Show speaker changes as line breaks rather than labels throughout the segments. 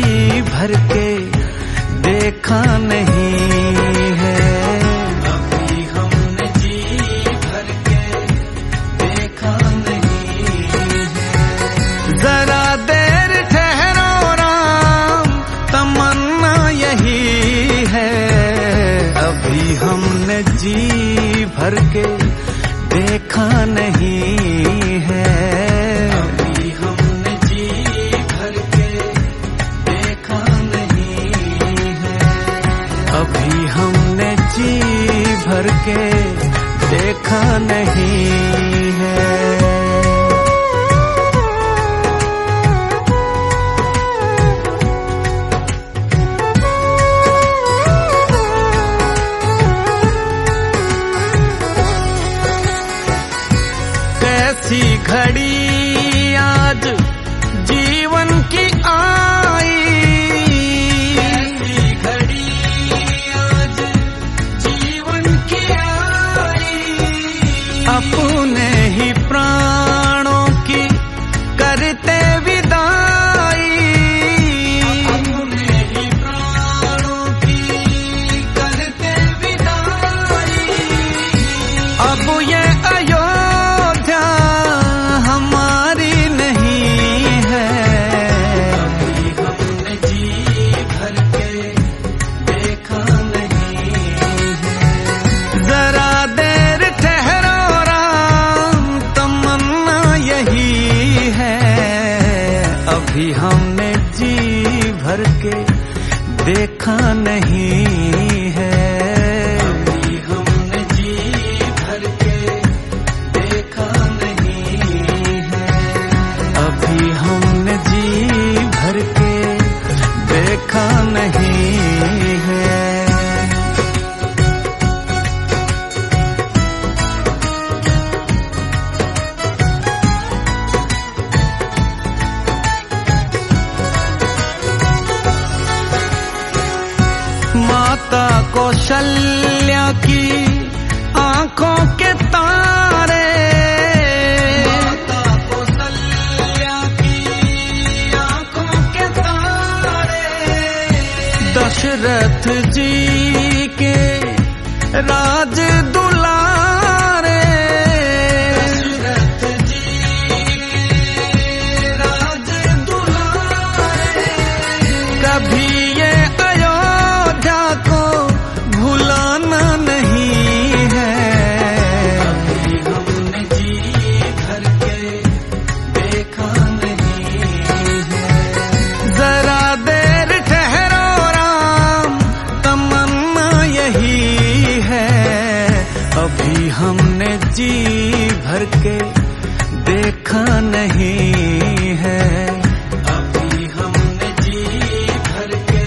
भर के देखा नहीं है। अभी हमने जी भर के देखा नहीं है। जरा देर ठहरो राम, तमन्ना यही है। अभी हमने जी भर के देखा नहीं है। अभी हमने जी भर के देखा नहीं है। अभी हमने जी भर के देखा नहीं है। ऐसी घड़ी आज जीवन की आई। ऐसी घड़ी आज जीवन की आई। अपने ही प्राणों की करते विदाई। अपने ही प्राणों की करते विदाई। अब ये अभी हमने जी भर के देखा नहीं है। अभी हमने जी भर के देखा नहीं है। अभी हमने जी भर के देखा नहीं है। माता कौशल्या की आंखों के तारे। माता कौशल्या की आंखों के तारे। दशरथ जी के राज दुलारे। दशरथ जी के राज दुलारे। कभी ये को भुलाना नहीं है। अभी हमने जी भर के देखा नहीं है। जरा देर ठहरो राम, तमन्ना यही है। अभी हमने जी भर के देखा नहीं है। अभी हमने जी भर के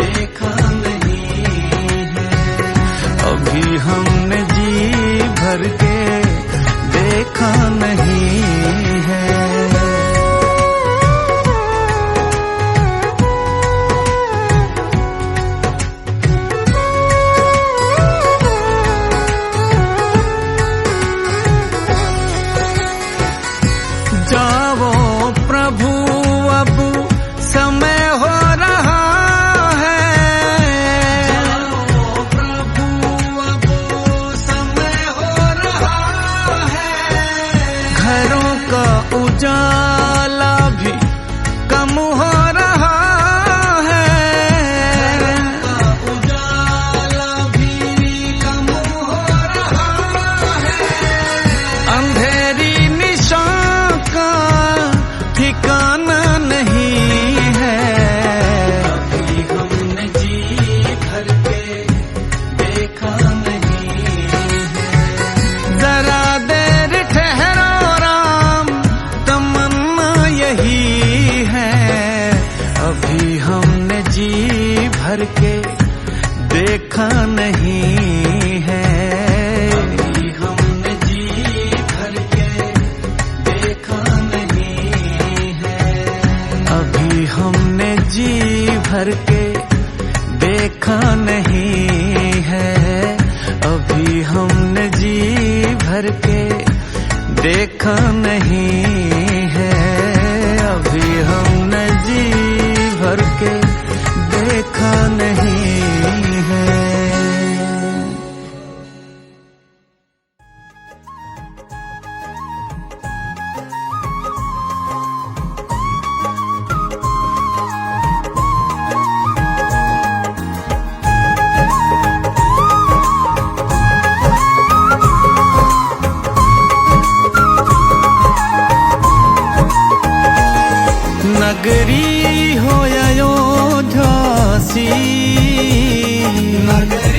देखा नहीं है। अभी हमने जी भर के देखा नहीं है। जाओ प्रभु अब समय हो रहा है। जाओ प्रभु अब समय हो रहा है। घरों का उजाला भी कम हो रहा है। घरों का उजाला भी कम हो रहा है। अंधेरी निशा का ठिकाना नहीं है। अभी हमने जी भर के देखा नहीं है। जरा देर ठहरो राम, तमन्ना यही है। अभी हमने जी भर के देखा नहीं है। अभी हमने जी भर के देखा नहीं है। अभी हमने जी भर के देखा नहीं है। अभी हमने जी भर के देखा नहीं है। अभी हमने जी भर के देखा नहीं है। नगरी हो अयोध्या सी, नगरी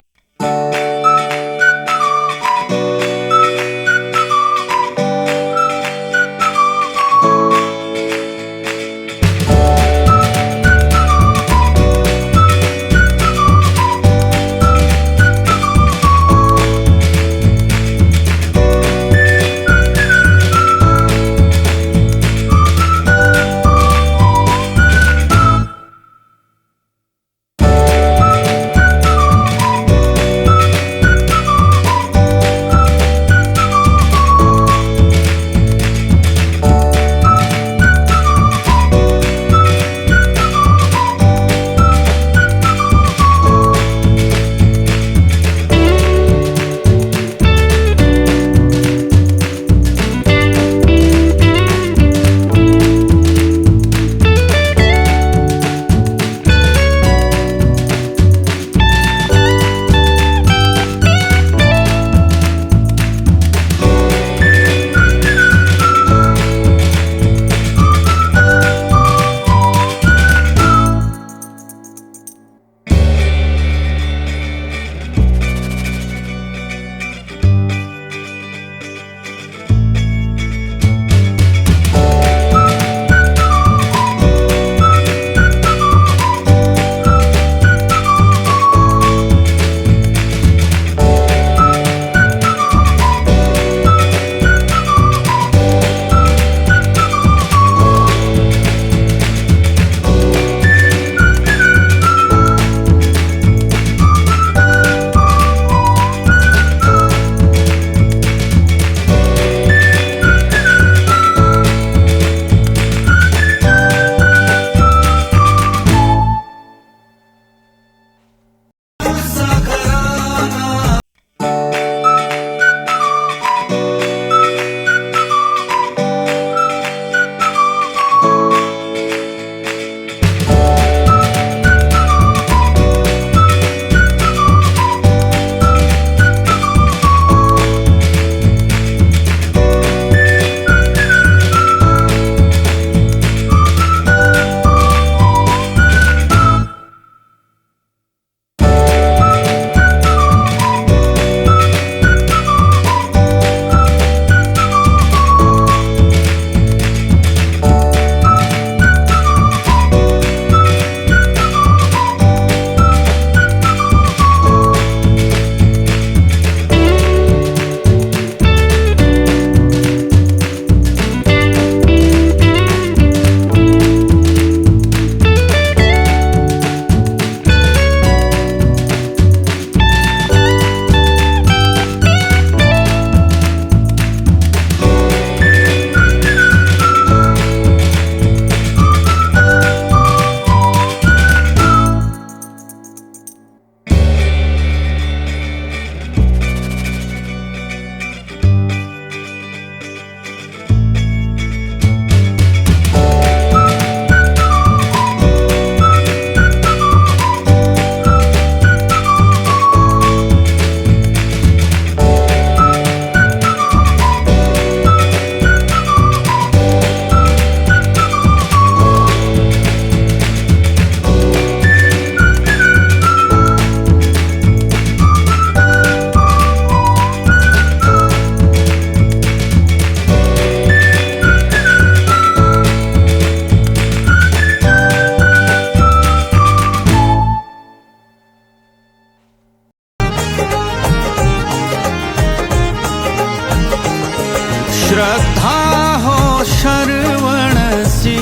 श्रद्धा हो शरवण सी,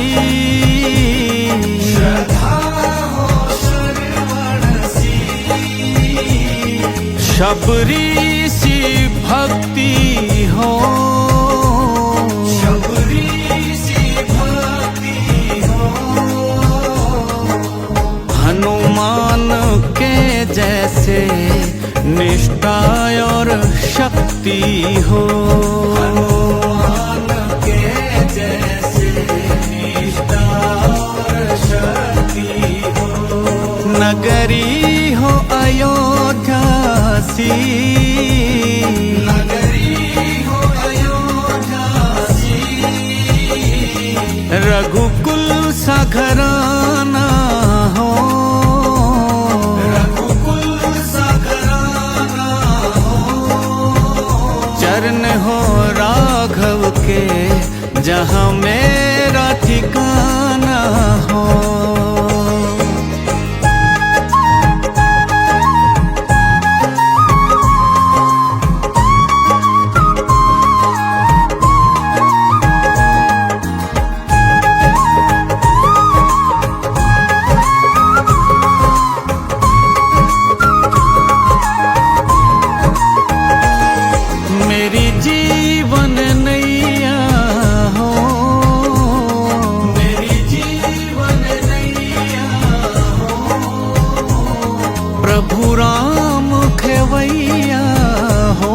श्रद्धा हो शरवण सी, शबरी सी भक्ति हो, शबरी सी भक्ति हो, निष्ठा और शक्ति हो। हनुमान के जैसे निष्ठा और शक्ति हो। नगरी हो अयोध्या सी, नगरी हो अयोध्या सी। रघुकुल सा घराना हो, चरण हो राघव के जहाँ मेरा ठिकाना हो। मेरी जीवन नैया हो, मेरी जीवन नैया हो। प्रभु राम खेवैया हो,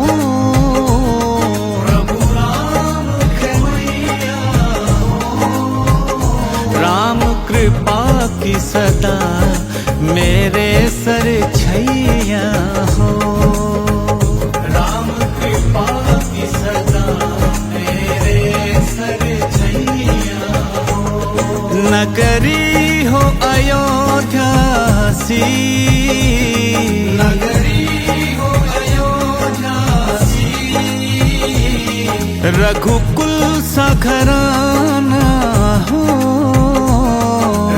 प्रभु राम खेवैया हो। राम कृपा की सदा मेरे सर छैया हो। नगरी हो अयोध्या सी, नगरी हो अयोध्या सी। रघुकुल सा घराना हो,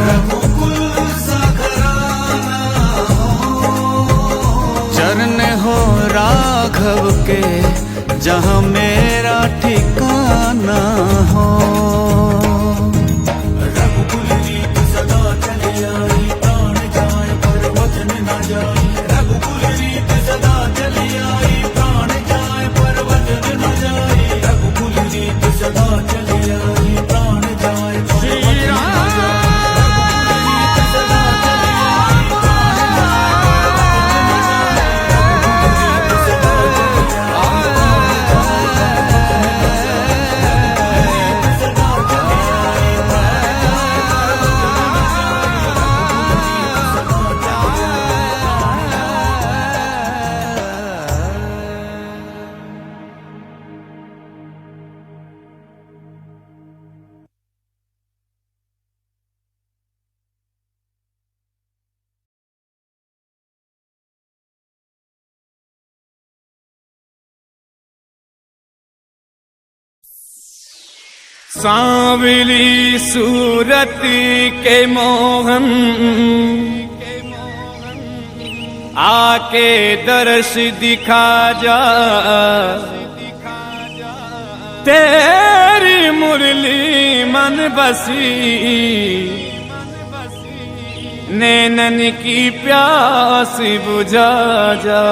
रघुकुल सा घराना हो। चरण हो राघव के जहाँ मेरा ठिकाना हो।
सांवली सूरत के मोहन आके दर्श दिखा जा। तेरी मुरली मन बसी नैनन की प्यास बुझा जा।